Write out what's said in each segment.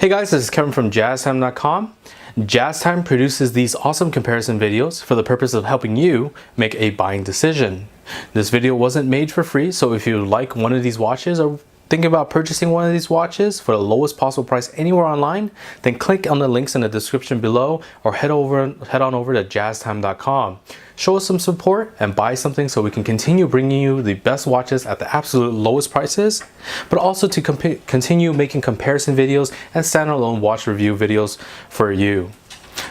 Hey guys, this is Kevin from JazTime.com. JazTime produces these awesome comparison videos for the purpose of helping you make a buying decision. This video wasn't made for free, so if you like one of these watches or think about purchasing one of these watches for the lowest possible price anywhere online, then click on the links in the description below or head on over to JazTime.com. Show us some support and buy something so we can continue bringing you the best watches at the absolute lowest prices, but also to continue making comparison videos and standalone watch review videos for you.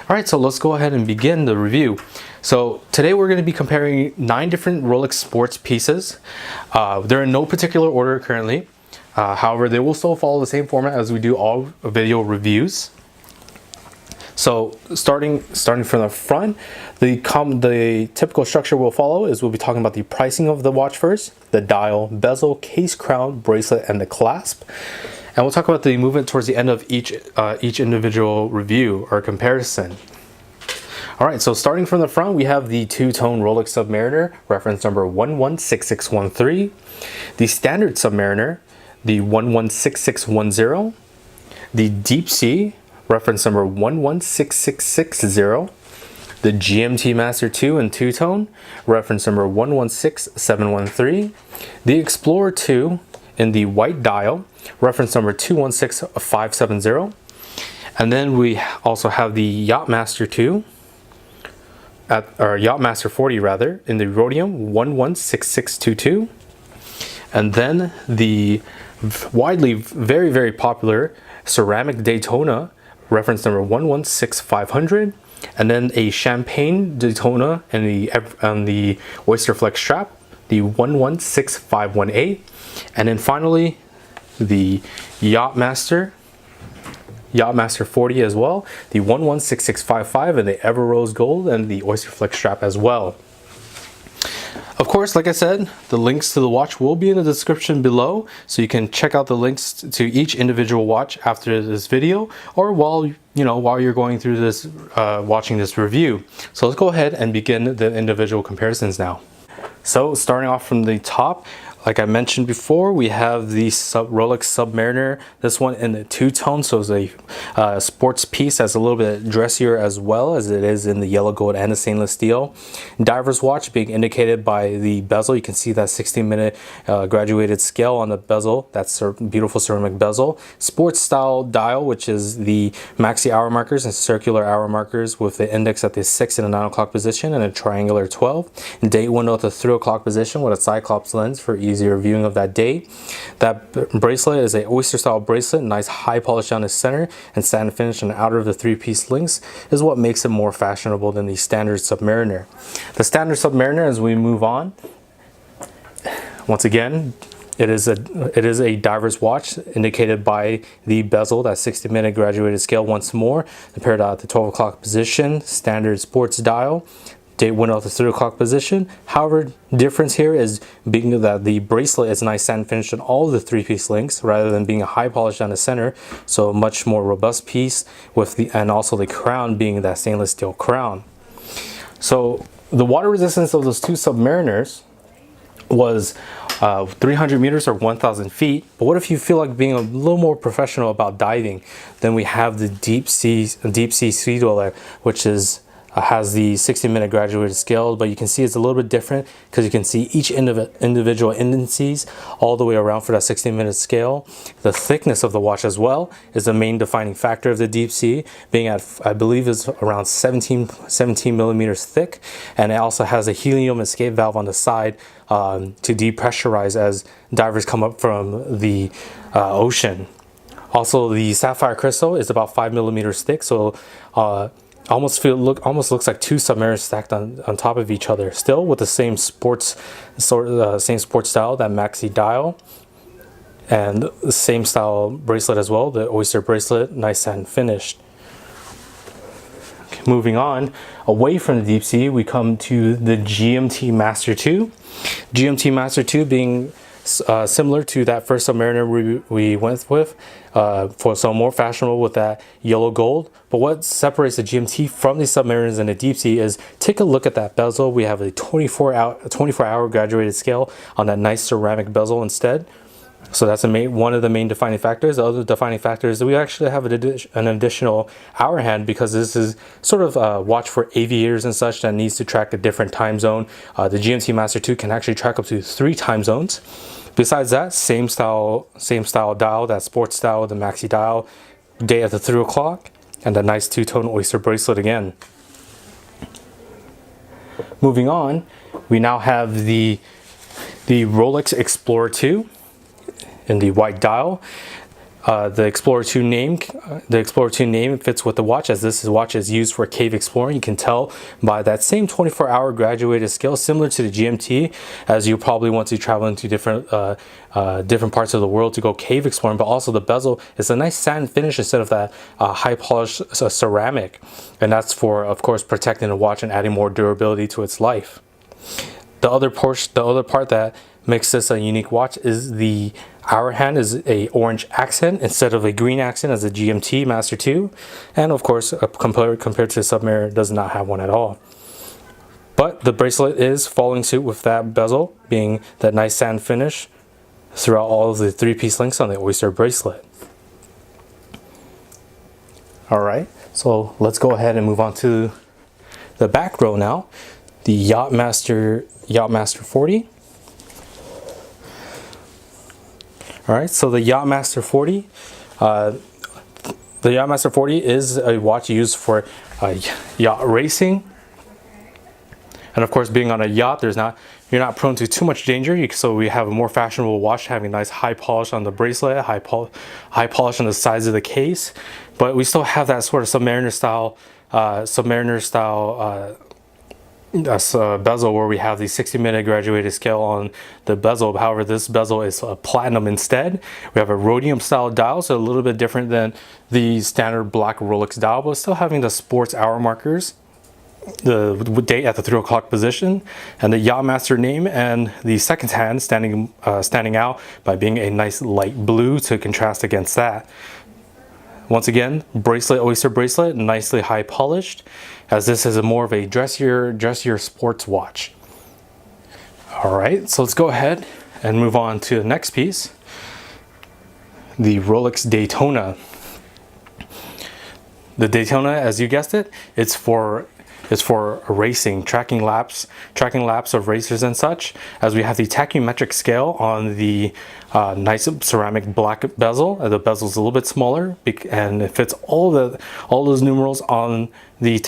Alright, so let's go ahead and begin the review. So today we're going to be comparing 9 different Rolex sports pieces. They're in no particular order currently. However, they will still follow the same format as we do all video reviews. So starting from the front, the typical structure we'll follow is we'll be talking about the pricing of the watch first, the dial, bezel, case, crown, bracelet, and the clasp. And we'll talk about the movement towards the end of each individual review or comparison. Alright, so starting from the front, we have the two-tone Rolex Submariner, reference number 116613, the standard Submariner, the 116610, the Deepsea, reference number 116660, the GMT-Master 2 and two-tone, reference number 116713, the Explorer 2 in the white dial, reference number 216570, and then we also have the Yacht-Master 2, or Yacht-Master 40 rather, in the Rhodium 116622, and then the widely very popular ceramic Daytona, reference number 116500, and then a champagne Daytona and the Oysterflex strap, the 116518, and then finally the Yacht-Master 40 as well, the 116655 and the Ever Rose Gold and the Oysterflex strap as well. Of course, like I said, the links to the watch will be in the description below, so you can check out the links to each individual watch after this video or while you're going through this watching this review. So let's go ahead and begin the individual comparisons now. So starting off from the top, like I mentioned before, we have the Rolex Submariner, this one in the two-tone, so it's a sports piece that's a little bit dressier as well as it is in the yellow gold and the stainless steel. Diver's watch being indicated by the bezel. You can see that 16-minute graduated scale on the bezel. That's a beautiful ceramic bezel. Sports style dial, which is the maxi hour markers and circular hour markers with the index at the 6 and a 9 o'clock position and a triangular 12. Date window at the 3 o'clock position with a cyclops lens for easier viewing of that date. That bracelet is a oyster style bracelet, nice high polish down the center and satin finish on the outer of the 3-piece links is what makes it more fashionable than the standard Submariner. The standard Submariner, as we move on, once again, it is a diver's watch indicated by the bezel, that 60-minute graduated scale once more, paired out at the 12 o'clock position, standard sports dial. Date window at the 3 o'clock position. However, difference here is being that the bracelet is nice satin finish on all of the 3-piece links rather than being a high polish down the center, so a much more robust piece with and also the crown being that stainless steel crown. So the water resistance of those two Submariners was 300 meters or 1,000 feet. But what if you feel like being a little more professional about diving? Then we have the Deepsea Sea Dweller, which has the 60-minute graduated scale, but you can see it's a little bit different because you can see each individual indices all the way around for that 60-minute scale. The thickness of the watch as well is the main defining factor of the Deepsea, being at, I believe, is around 17 millimeters thick, and it also has a helium escape valve on the side to depressurize as divers come up from the ocean. Also, the sapphire crystal is about 5 millimeters thick, so almost looks like two Submariners stacked on top of each other, still with the same sports style, that maxi dial, and the same style bracelet as well, the oyster bracelet, nice satin finished. Okay, moving on, away from the Deepsea, we come to the GMT-Master 2. GMT-Master 2 being similar to that first Submariner we went with, so more fashionable with that yellow gold. But what separates the GMT from the Submariners and the Deepsea is, take a look at that bezel. We have a 24-hour graduated scale on that nice ceramic bezel instead. So that's one of the main defining factors. The other defining factor is that we actually have an additional hour hand, because this is sort of a watch for aviators and such that needs to track a different time zone. The GMT-Master 2 can actually track up to 3 time zones. Besides that, same style dial, that sports style, the maxi dial, day at the 3 o'clock, and the nice two-tone oyster bracelet again. Moving on, we now have the Rolex Explorer 2 in the white dial. The Explorer 2 name fits with the watch, as this watch is used for cave exploring. You can tell by that same 24-hour graduated scale, similar to the GMT, as you probably want to travel into different parts of the world to go cave exploring. But also the bezel is a nice sand finish instead of that high polished ceramic, and that's for, of course, protecting the watch and adding more durability to its life. The other part that makes this a unique watch is the hour hand is a orange accent instead of a green accent as the GMT-Master 2, and of course compared to the Submariner, does not have one at all. But the bracelet is following suit with that bezel, being that nice sand finish throughout all of the 3-piece links on the Oyster bracelet. Alright, so let's go ahead and move on to the back row now. The Yacht-Master 40. Alright, so the Yacht-Master 40. The Yacht-Master 40 is a watch used for yacht racing. And of course, being on a yacht, you're not prone to too much danger. So we have a more fashionable watch, having nice high polish on the bracelet, high polish on the sides of the case. But we still have that sort of Submariner style bezel, where we have the 60-minute graduated scale on the bezel. However, this bezel is platinum instead. We have a Rhodium style dial, so a little bit different than the standard black Rolex dial, but still having the sports hour markers, the date at the 3 o'clock position, and the Yacht-Master name, and the second hand standing out by being a nice light blue to contrast against that. Once again, bracelet, oyster bracelet, nicely high polished, as this is more of a dressier sports watch. Alright, so let's go ahead and move on to the next piece, the Rolex Daytona. The Daytona, as you guessed it, it's for racing, tracking laps of racers and such, as we have the tachymetric scale on the nice ceramic black bezel. The bezel is a little bit smaller, and it fits all those numerals on the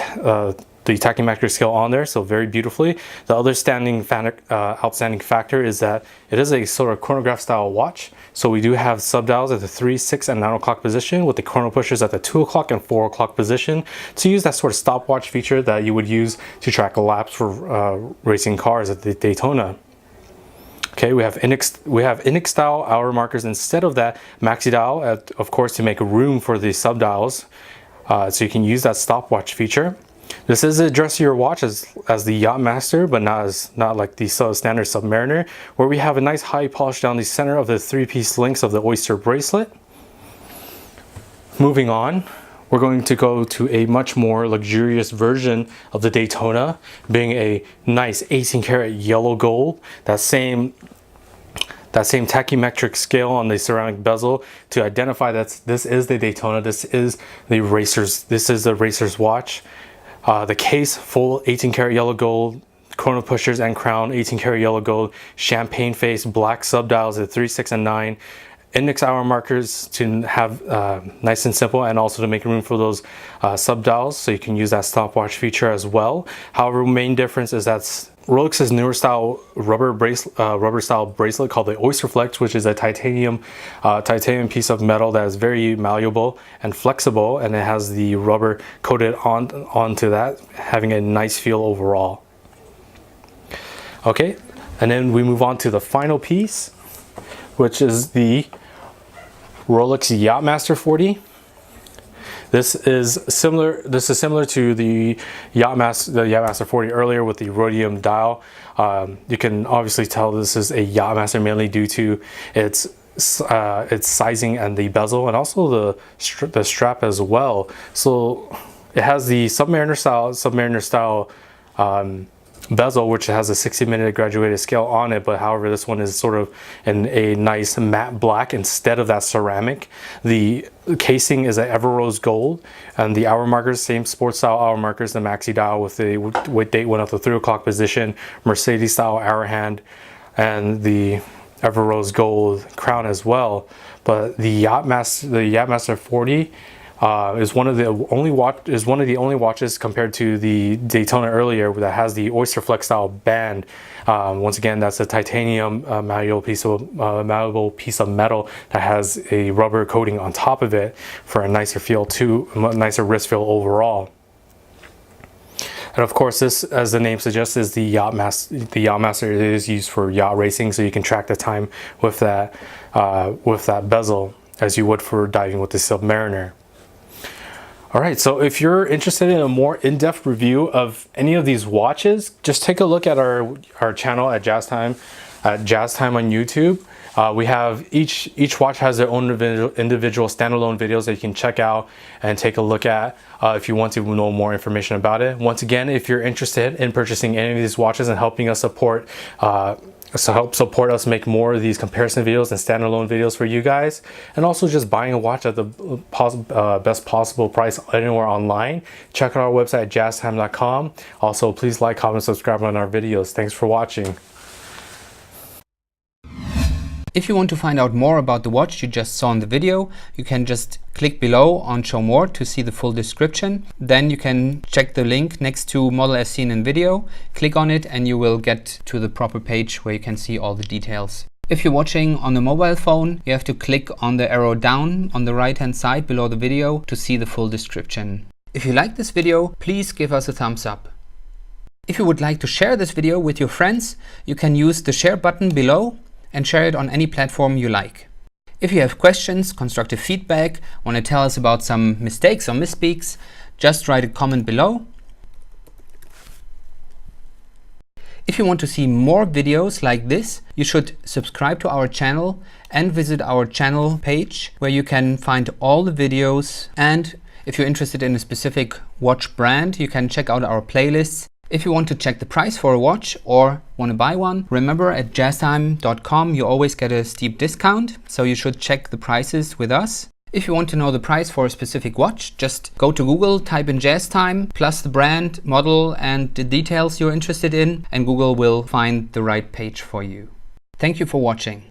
tachymetric scale on there, so very beautifully. The other outstanding factor is that it is a sort of chronograph style watch, so we do have subdials at the 3, 6, and 9 o'clock position, with the chrono pushers at the 2 o'clock and 4 o'clock position, to use that sort of stopwatch feature that you would use to track laps for racing cars at the Daytona. Okay, we have Index style hour markers instead of that maxi dial, of course, to make room for the subdials, so you can use that stopwatch feature. This is a dressier watch as the Yacht-Master, but not like the standard Submariner, where we have a nice high polish down the center of the 3-piece links of the Oyster bracelet. Moving on, we're going to go to a much more luxurious version of the Daytona, being a nice 18-karat yellow gold. That same tachymetric scale on the ceramic bezel to identify that this is the Daytona. This is the racer's watch. The case, full 18-karat yellow gold, chrono pushers and crown, 18-karat yellow gold, champagne face, black subdials at 3, 6, and 9, index hour markers to have nice and simple, and also to make room for those subdials, so you can use that stopwatch feature as well. However, main difference is that Rolex's newer style rubber style bracelet called the Oysterflex, which is a titanium piece of metal that is very malleable and flexible, and it has the rubber coated onto that, having a nice feel overall. Okay, and then we move on to the final piece, which is the Rolex Yacht-Master 40. This is similar to the Yacht-Master 40 earlier with the Rhodium dial. You can obviously tell this is a Yacht-Master mainly due to its sizing and the bezel, and also the strap as well. So it has the Submariner style bezel, which has a 60-minute graduated scale on it, but however this one is sort of in a nice matte black instead of that ceramic. The casing is an ever rose gold, and the hour markers, same sports style hour markers, the maxi dial with the date went up to 3 o'clock position, Mercedes style hour hand, and the ever rose gold crown as well. But the Yacht-Master 40 is one of the only watches compared to the Daytona earlier that has the Oysterflex style band. Once again, that's a titanium malleable piece of metal that has a rubber coating on top of it for a nicer feel too, nicer wrist feel overall. And of course, this, as the name suggests, is the Yacht-Master. The Yacht-Master is used for yacht racing, so you can track the time with that bezel as you would for diving with the Submariner. All right, so if you're interested in a more in-depth review of any of these watches, just take a look at our channel at JazTime on YouTube. We have each watch has their own individual standalone videos that you can check out and take a look at if you want to know more information about it. Once again, if you're interested in purchasing any of these watches and helping us help support us make more of these comparison videos and standalone videos for you guys, and also just buying a watch at the best possible price anywhere online, check out our website at JazTime.com. Also, please like, comment, subscribe on our videos. Thanks for watching. If you want to find out more about the watch you just saw in the video, you can just click below on Show More to see the full description. Then you can check the link next to Model as seen in video, click on it, and you will get to the proper page where you can see all the details. If you're watching on a mobile phone, you have to click on the arrow down on the right hand side below the video to see the full description. If you like this video, please give us a thumbs up. If you would like to share this video with your friends, you can use the share button below and share it on any platform you like. If you have questions, constructive feedback, want to tell us about some mistakes or misspeaks, just write a comment below. If you want to see more videos like this, you should subscribe to our channel and visit our channel page where you can find all the videos. And if you're interested in a specific watch brand, you can check out our playlists. If you want to check the price for a watch or want to buy one, remember at JazTime.com you always get a steep discount, so you should check the prices with us. If you want to know the price for a specific watch, just go to Google, type in JazTime, plus the brand, model and the details you're interested in, and Google will find the right page for you. Thank you for watching.